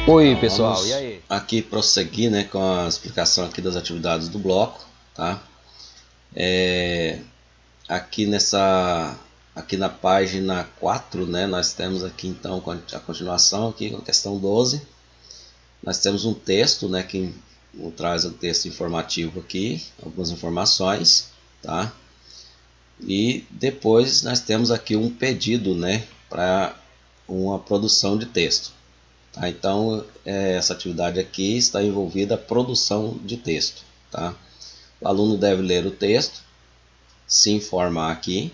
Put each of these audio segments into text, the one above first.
Oi pessoal, e aí? Aqui prosseguir, né, com a explicação aqui das atividades do bloco, tá? Aqui aqui na página 4, né, nós temos aqui então a continuação aqui com a questão 12. Nós temos um texto, né, que traz um texto informativo aqui, algumas informações, tá? E depois nós temos aqui um pedido, né, para uma produção de texto. Tá? Então, essa atividade aqui está envolvida a produção de texto. Tá? O aluno deve ler o texto, se informar aqui,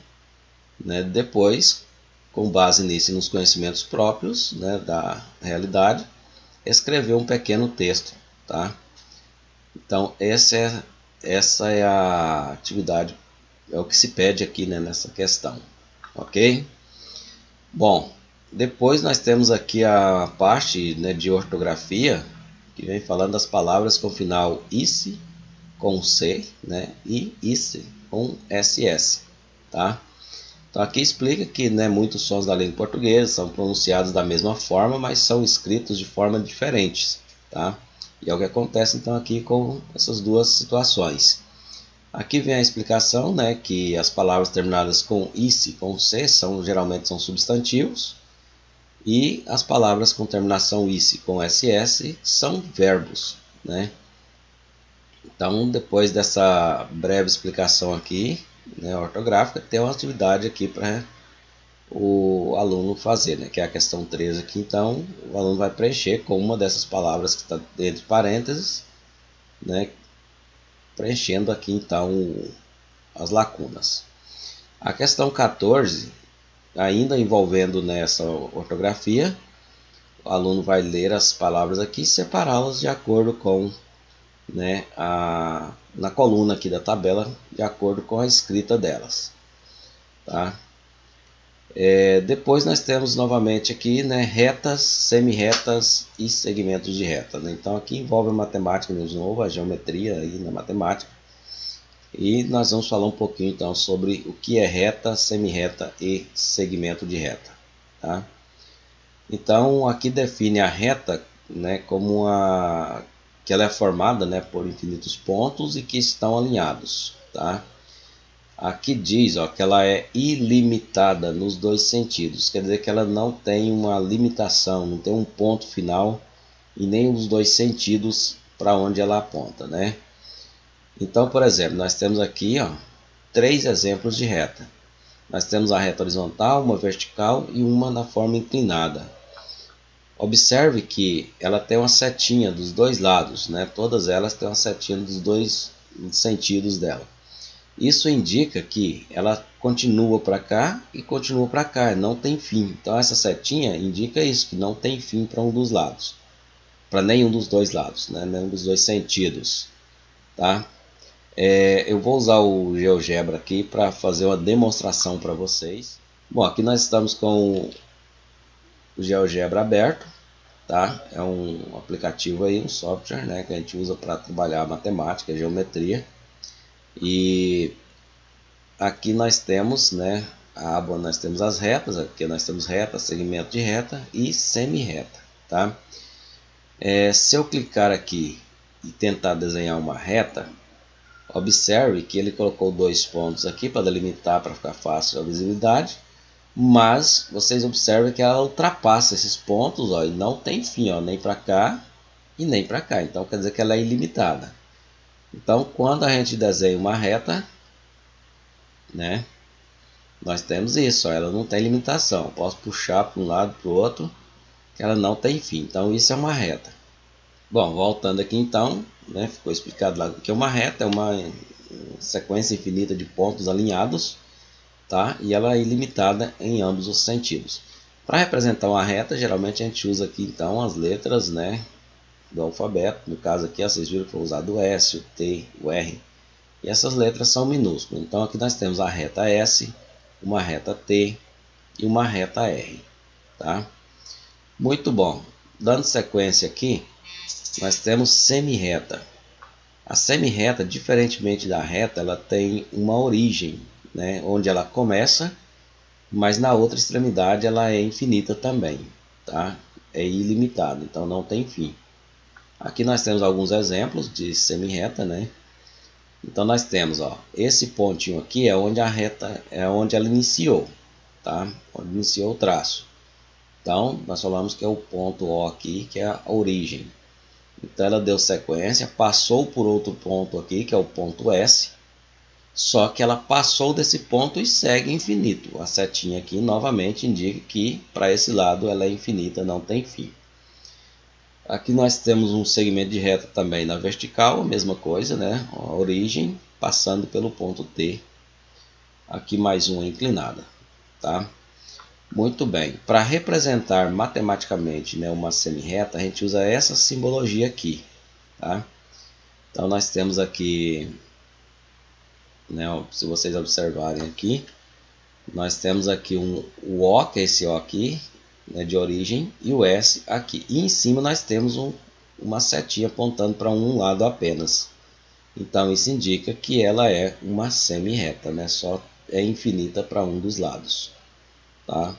né? Depois, com base nisso e nos conhecimentos próprios, né, da realidade, escrever um pequeno texto. Tá? Então, essa é a atividade, é o que se pede aqui, né, nessa questão. Ok? Bom, depois nós temos aqui a parte, né, de ortografia, que vem falando das palavras com final ICE com C, né, e ICE com SS, tá? Então aqui explica que, né, muitos sons da língua portuguesa são pronunciados da mesma forma, mas são escritos de formas diferentes, tá? E é o que acontece então aqui com essas duas situações. Aqui vem a explicação, né, que as palavras terminadas com ICE, com C, geralmente são substantivos, e as palavras com terminação ICE com SS são verbos, né? Então, depois dessa breve explicação aqui, né, ortográfica, tem uma atividade aqui para o aluno fazer, né, que é a questão 13 aqui. Então, o aluno vai preencher com uma dessas palavras que está entre parênteses, né, preenchendo aqui então as lacunas. A questão 14, ainda envolvendo nessa ortografia, o aluno vai ler as palavras aqui e separá-las de acordo com, né, na coluna aqui da tabela, de acordo com a escrita delas. Tá? Depois nós temos novamente aqui, né, retas, semi-retas e segmentos de reta. Né? Então aqui envolve a matemática de novo, a geometria aí na matemática. E nós vamos falar um pouquinho então sobre o que é reta, semi-reta e segmento de reta. Tá? Então aqui define a reta, né, como que ela é formada, né, por infinitos pontos e que estão alinhados. Tá? Aqui diz, ó, que ela é ilimitada nos dois sentidos, quer dizer que ela não tem uma limitação, não tem um ponto final em nenhum dos dois sentidos para onde ela aponta, né? Então, por exemplo, nós temos aqui, ó, 3 exemplos de reta. Nós temos a reta horizontal, uma vertical e uma na forma inclinada. Observe que ela tem uma setinha dos dois lados, né? Todas elas têm uma setinha dos dois sentidos dela. Isso indica que ela continua para cá e continua para cá, não tem fim. Então essa setinha indica isso, que não tem fim para um dos lados, para nenhum dos dois lados, né? Nenhum dos dois sentidos. Tá? Eu vou usar o GeoGebra aqui para fazer uma demonstração para vocês. Bom, aqui nós estamos com o GeoGebra aberto. Tá? É um aplicativo aí, um software, né, que a gente usa para trabalhar matemática, geometria. E aqui nós temos, né, a aba, nós temos as retas, aqui nós temos reta, segmento de reta e semi-reta. Tá? Se eu clicar aqui e tentar desenhar uma reta, observe que ele colocou 2 pontos aqui para delimitar, para ficar fácil a visibilidade, mas vocês observam que ela ultrapassa esses pontos, ó, e não tem fim, ó, nem para cá e nem para cá. Então quer dizer que ela é ilimitada. Então quando a gente desenha uma reta, né, nós temos isso, ó, ela não tem limitação. Eu posso puxar para um lado para o outro, que ela não tem fim. Então isso é uma reta. Bom, voltando aqui então, né, ficou explicado lá que é uma reta, é uma sequência infinita de pontos alinhados, tá? E ela é ilimitada em ambos os sentidos. Para representar uma reta, geralmente a gente usa aqui então as letras, né, do alfabeto. No caso aqui, vocês viram que foi usado o S, o T, o R. E essas letras são minúsculas. Então aqui nós temos a reta S, uma reta T e uma reta R. Tá? Muito bom. Dando sequência aqui, nós temos semi-reta. A semi-reta, diferentemente da reta, ela tem uma origem, né, onde ela começa, mas na outra extremidade ela é infinita também. Tá? é ilimitado, então não tem fim. Aqui nós temos alguns exemplos de semi-reta, né? Então nós temos, ó, esse pontinho aqui é onde a reta é onde ela iniciou, tá? Onde iniciou o traço. Então nós falamos que é o ponto O aqui, que é a origem. Então ela deu sequência, passou por outro ponto aqui, que é o ponto S. Só que ela passou desse ponto e segue infinito. A setinha aqui novamente indica que para esse lado ela é infinita, não tem fim. Aqui nós temos um segmento de reta também na vertical, a mesma coisa, né? A origem passando pelo ponto T. Aqui mais uma inclinada, tá? Muito bem. Para representar matematicamente, né, uma semi-reta, a gente usa essa simbologia aqui, tá? Então nós temos aqui, né, se vocês observarem aqui, nós temos aqui o O, que é esse O aqui, né, de origem, e o S aqui. E em cima nós temos uma setinha apontando para um lado apenas. Então isso indica que ela é uma semi-reta, né? Só é infinita para um dos lados. Tá?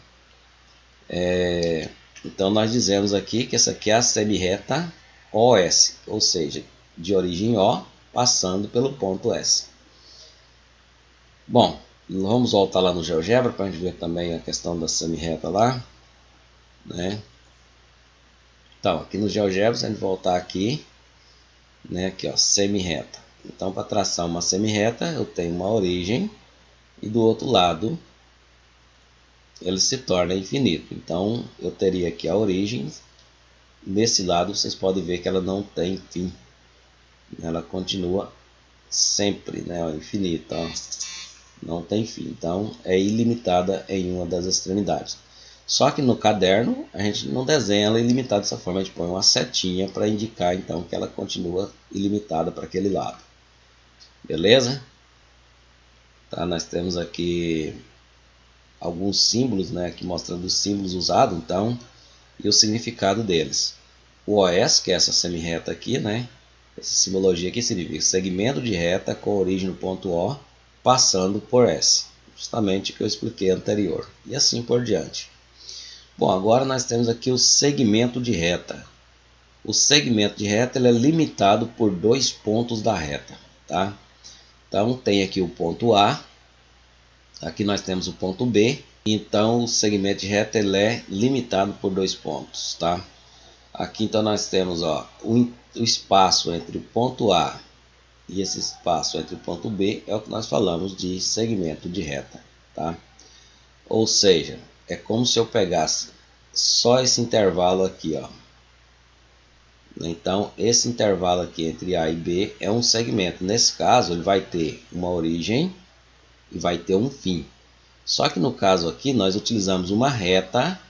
Então nós dizemos aqui que essa aqui é a semi-reta OS, ou seja, de origem O, passando pelo ponto S. Bom, vamos voltar lá no GeoGebra para a gente ver também a questão da semi-reta lá, né? Então, aqui no GeoGebra, se a gente voltar aqui, né, aqui ó, semi-reta. Então, para traçar uma semi-reta, eu tenho uma origem e do outro lado ele se torna infinito. Então, eu teria aqui a origem. Nesse lado, vocês podem ver que ela não tem fim. Ela continua sempre, né, infinita. Ó. Não tem fim. Então, é ilimitada em uma das extremidades. Só que no caderno, a gente não desenha ela ilimitada dessa forma. A gente põe uma setinha para indicar, então, que ela continua ilimitada para aquele lado. Beleza? Tá, nós temos aqui alguns símbolos, né, aqui mostrando os símbolos usados, então, e o significado deles. O OS, que é essa semi-reta aqui, né, essa simbologia aqui significa segmento de reta com origem no ponto O, passando por S, justamente o que eu expliquei anterior, e assim por diante. Bom, agora nós temos aqui o segmento de reta. O segmento de reta ele é limitado por dois pontos da reta, tá? Então tem aqui o ponto A, aqui nós temos o ponto B, então o segmento de reta ele é limitado por dois pontos, tá? Aqui então nós temos ó, o espaço entre o ponto A e esse espaço entre o ponto B é o que nós falamos de segmento de reta, tá? Ou seja, é como se eu pegasse só esse intervalo aqui, ó. Então esse intervalo aqui entre A e B é um segmento. Nesse caso ele vai ter uma origem e vai ter um fim. Só que no caso aqui nós utilizamos uma reta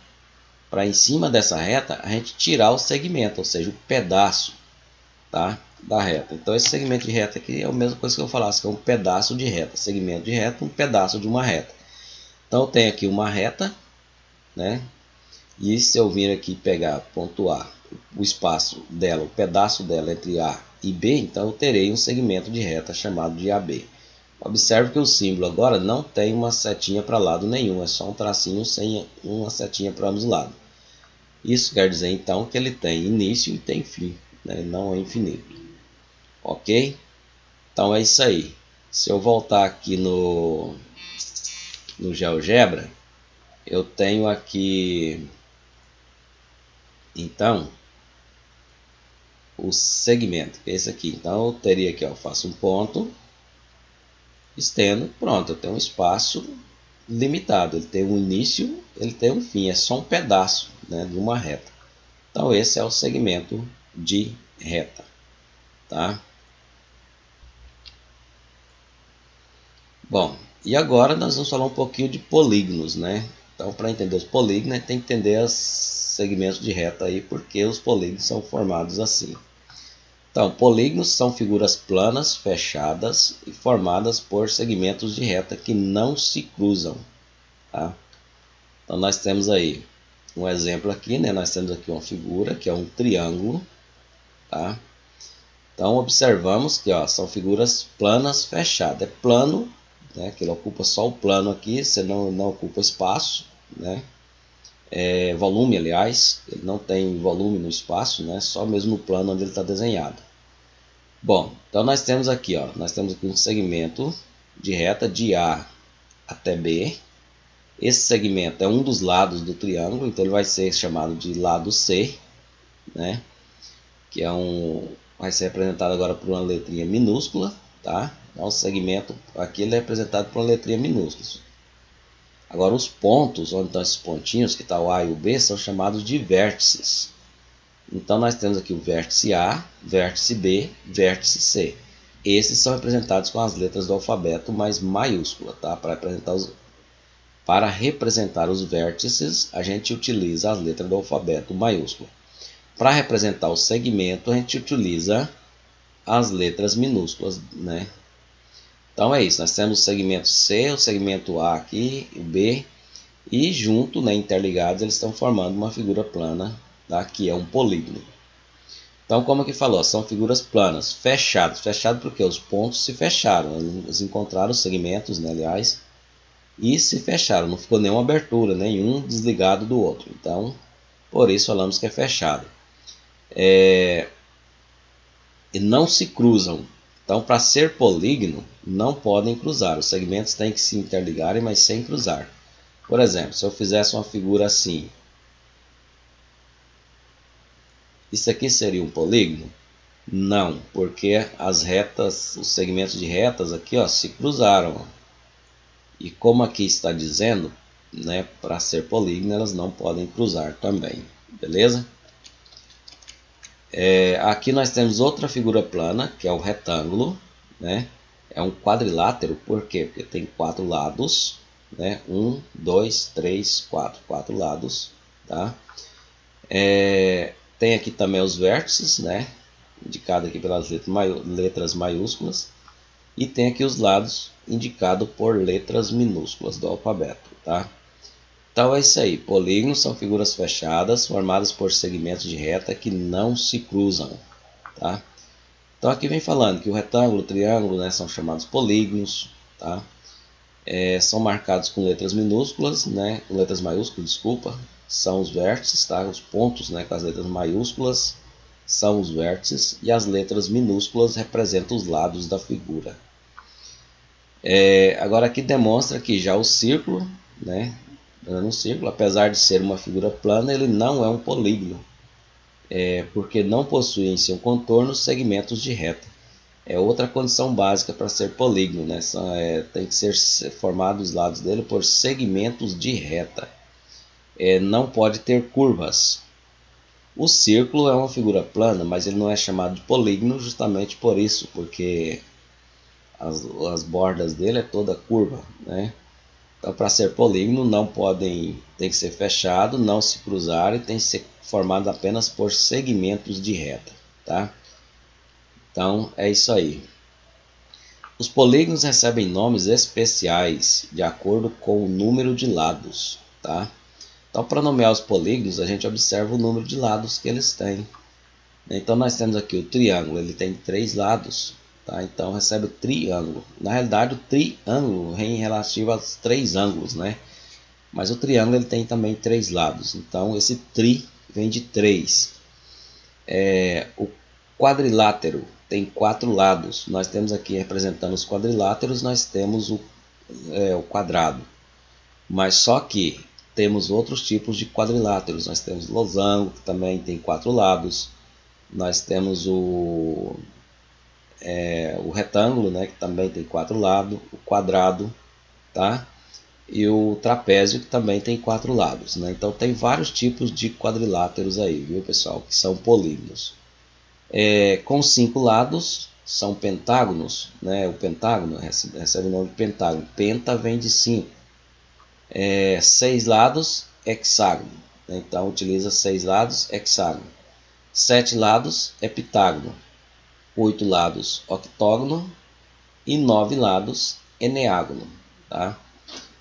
para em cima dessa reta a gente tirar o segmento, ou seja, o pedaço, tá, da reta. Então esse segmento de reta aqui é a mesma coisa que eu falasse, que é um pedaço de reta. Segmento de reta, um pedaço de uma reta. Então eu tenho aqui uma reta, né? E se eu vir aqui pegar ponto A, o espaço dela, o pedaço dela entre A e B, então eu terei um segmento de reta chamado de AB. Observe que o símbolo agora não tem uma setinha para lado nenhum, é só um tracinho sem uma setinha para ambos os lados. Isso quer dizer então que ele tem início e tem fim, né? Não é infinito. Ok? Então é isso aí. Se eu voltar aqui no GeoGebra, eu tenho aqui então o segmento, que é esse aqui. Então eu teria aqui, ó, eu faço um ponto, estendo, pronto, eu tenho um espaço limitado, ele tem um início, ele tem um fim, é só um pedaço, né, de uma reta. Então esse é o segmento de reta, tá? Bom, e agora nós vamos falar um pouquinho de polígonos, né? Então para entender os polígonos, tem que entender os segmentos de reta aí, porque os polígonos são formados assim. Então, polígonos são figuras planas, fechadas e formadas por segmentos de reta que não se cruzam, tá? Então nós temos aí um exemplo aqui, né? Nós temos aqui uma figura que é um triângulo, tá? Então observamos que ó, são figuras planas fechadas. É plano, né? Que ele ocupa só o plano aqui, você não ocupa espaço, né? volume, aliás, ele não tem volume no espaço, né? Só mesmo no plano onde ele está desenhado. Bom, então nós temos aqui um segmento de reta de A até B. Esse segmento é um dos lados do triângulo, então ele vai ser chamado de lado C, né? Que vai ser representado agora por uma letrinha minúscula, tá? Então o segmento aqui ele é representado por uma letrinha minúscula. Agora os pontos, onde estão esses pontinhos, que está o A e o B, são chamados de vértices. Então nós temos aqui o vértice A, vértice B, vértice C. Esses são representados com as letras do alfabeto mais maiúscula, tá? Para representar os vértices, a gente utiliza as letras do alfabeto maiúsculo. Para representar o segmento, a gente utiliza as letras minúsculas, né? Então é isso, nós temos o segmento C, o segmento A aqui, o B, e junto, né, interligados, eles estão formando uma figura plana, tá? Que é um polígono. Então, como aqui falou, são figuras planas, fechadas. Fechado porque os pontos se fecharam, eles encontraram os segmentos, né, aliás, e se fecharam, não ficou nenhuma abertura, nenhum desligado do outro. Então, por isso falamos que é fechado. E não se cruzam. Então, para ser polígono, não podem cruzar. Os segmentos têm que se interligarem, mas sem cruzar. Por exemplo, se eu fizesse uma figura assim, isso aqui seria um polígono? Não, porque as retas, os segmentos de retas aqui, ó, se cruzaram. E como aqui está dizendo, né, para ser polígono, elas não podem cruzar também, beleza? Aqui nós temos outra figura plana, que é o retângulo, né? É um quadrilátero, por quê? Porque tem 4 lados, né? 1, 2, 3, 4, 4 lados, tá? Tem aqui também os vértices, né? Indicado aqui pelas letras maiúsculas. E tem aqui os lados, indicado por letras minúsculas do alfabeto, tá? Então é isso aí, polígonos são figuras fechadas formadas por segmentos de reta que não se cruzam, tá? Então aqui vem falando que o retângulo, o triângulo, né, são chamados polígonos, tá? São marcados com letras minúsculas, né, com letras maiúsculas, desculpa, são os vértices, tá? Os pontos, né, com as letras maiúsculas são os vértices e as letras minúsculas representam os lados da figura. Agora aqui demonstra que já o círculo, né, um círculo, apesar de ser uma figura plana, ele não é um polígono, porque não possui em seu contorno segmentos de reta. É outra condição básica para ser polígono, né? Tem que ser formados os lados dele por segmentos de reta. Não pode ter curvas. O círculo é uma figura plana, mas ele não é chamado de polígono justamente por isso, porque as bordas dele é toda curva, né? Então, para ser polígono, tem que ser fechado, não se cruzar e tem que ser formado apenas por segmentos de reta, tá? Então, é isso aí. Os polígonos recebem nomes especiais de acordo com o número de lados, tá? Então, para nomear os polígonos, a gente observa o número de lados que eles têm. Então, nós temos aqui o triângulo, ele tem 3 lados. Tá? Então recebe o triângulo. Na realidade, o triângulo é em relativo aos 3 ângulos, né? Mas o triângulo ele tem também 3 lados. Então esse tri vem de 3. O quadrilátero tem 4 lados. Nós temos aqui representando os quadriláteros, nós temos o quadrado. Mas só que temos outros tipos de quadriláteros. Nós temos losango, que também tem 4 lados. Nós temos o retângulo, né, que também tem 4 lados, o quadrado, tá? E o trapézio, que também tem 4 lados, né? Então tem vários tipos de quadriláteros aí, viu, pessoal, que são polígonos. Com 5 lados são pentágonos, né? O pentágono recebe o nome de pentágono. Penta vem de 5. 6 lados, hexágono. Então utiliza 6 lados, hexágono. 7 lados, heptágono. 8 lados, octógono, e 9 lados, eneágono, tá?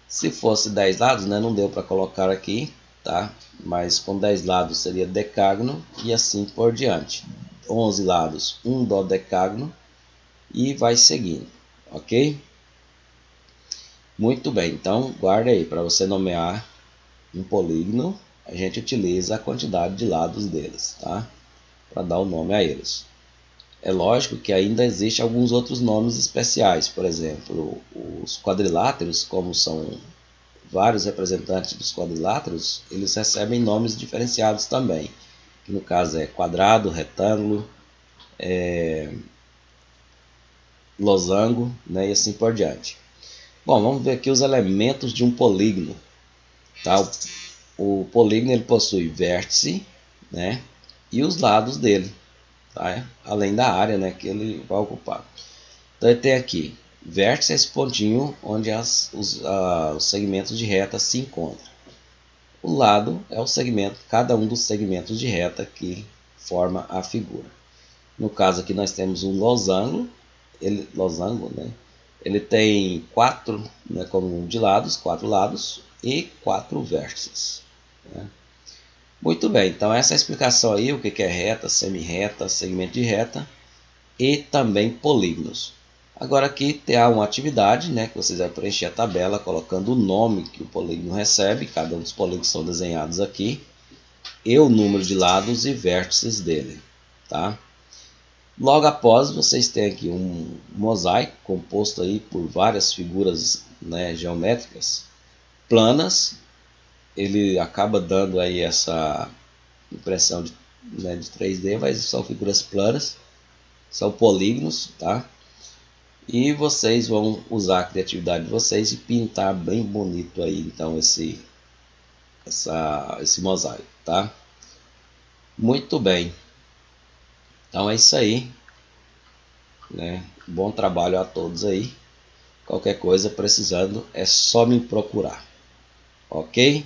Se fosse 10 lados, né, não deu para colocar aqui, tá? Mas com 10 lados seria decágono e assim por diante. 11 lados, um dodecágono e vai seguindo, ok? Muito bem, então guarda aí para você nomear um polígono, a gente utiliza a quantidade de lados deles, tá? Para dar o nome a eles. É lógico que ainda existem alguns outros nomes especiais, por exemplo, os quadriláteros, como são vários representantes dos quadriláteros, eles recebem nomes diferenciados também, que no caso é quadrado, retângulo, losango, né, e assim por diante. Bom, vamos ver aqui os elementos de um polígono. Tá? O polígono ele possui vértice, né, e os lados dele, tá? Além da área, né, que ele vai ocupar. Então ele tem aqui vértice, esse pontinho onde os segmentos de reta se encontram. O lado é o segmento, cada um dos segmentos de reta que forma a figura. No caso aqui nós temos um losango, né? Ele tem quatro, né, como de lados, 4 lados e 4 vértices. Né? Muito bem, então essa é a explicação aí, o que é reta, semi-reta, segmento de reta e também polígonos. Agora aqui tem uma atividade, né, que vocês vão preencher a tabela colocando o nome que o polígono recebe, cada um dos polígonos são desenhados aqui, e o número de lados e vértices dele. Tá? Logo após, vocês têm aqui um mosaico composto aí por várias figuras, né, geométricas planas. Ele acaba dando aí essa impressão de, né, de 3D, mas são figuras planas, são polígonos, tá? E vocês vão usar a criatividade de vocês e pintar bem bonito aí, então, esse mosaico, tá? Muito bem. Então é isso aí, né? Bom trabalho a todos aí. Qualquer coisa precisando é só me procurar, ok?